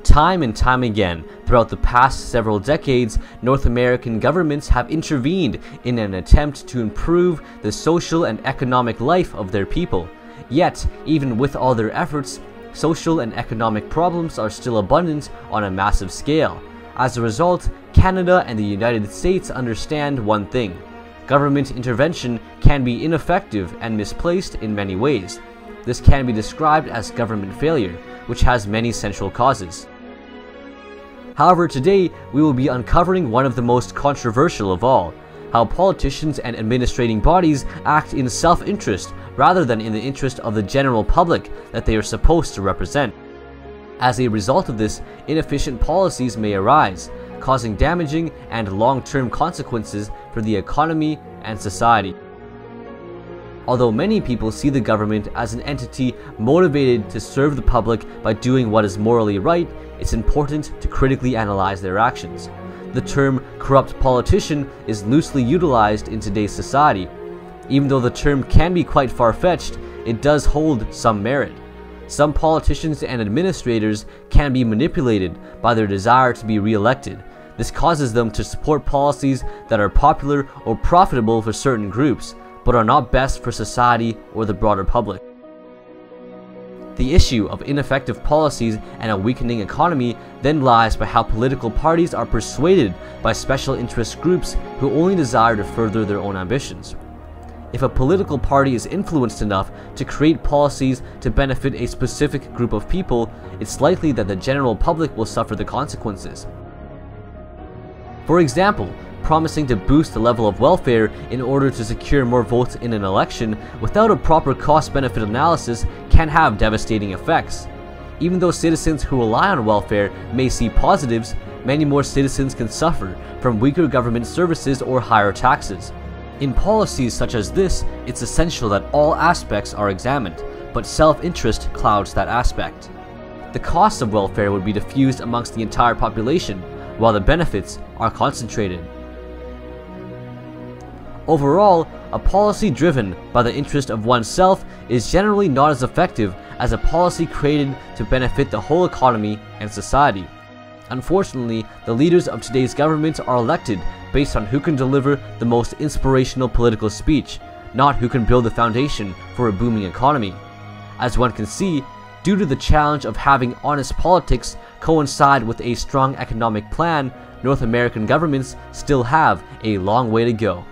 Time and time again, throughout the past several decades, North American governments have intervened in an attempt to improve the social and economic life of their people. Yet, even with all their efforts, social and economic problems are still abundant on a massive scale. As a result, Canada and the United States understand one thing: government intervention can be ineffective and misplaced in many ways. This can be described as government failure, which has many central causes. However, today we will be uncovering one of the most controversial of all: how politicians and administrating bodies act in self-interest rather than in the interest of the general public that they are supposed to represent. As a result of this, inefficient policies may arise, causing damaging and long-term consequences for the economy and society. Although many people see the government as an entity motivated to serve the public by doing what is morally right, it's important to critically analyze their actions. The term corrupt politician is loosely utilized in today's society. Even though the term can be quite far-fetched, it does hold some merit. Some politicians and administrators can be manipulated by their desire to be re-elected. This causes them to support policies that are popular or profitable for certain groups, but are not best for society or the broader public. The issue of ineffective policies and a weakening economy then lies by how political parties are persuaded by special interest groups who only desire to further their own ambitions. If a political party is influenced enough to create policies to benefit a specific group of people, it's likely that the general public will suffer the consequences. For example, promising to boost the level of welfare in order to secure more votes in an election without a proper cost-benefit analysis can have devastating effects. Even though citizens who rely on welfare may see positives, many more citizens can suffer from weaker government services or higher taxes. In policies such as this, it's essential that all aspects are examined, but self-interest clouds that aspect. The costs of welfare would be diffused amongst the entire population, while the benefits are concentrated. Overall, a policy driven by the interest of oneself is generally not as effective as a policy created to benefit the whole economy and society. Unfortunately, the leaders of today's government are elected based on who can deliver the most inspirational political speech, not who can build the foundation for a booming economy. As one can see, due to the challenge of having honest politics coincide with a strong economic plan, North American governments still have a long way to go.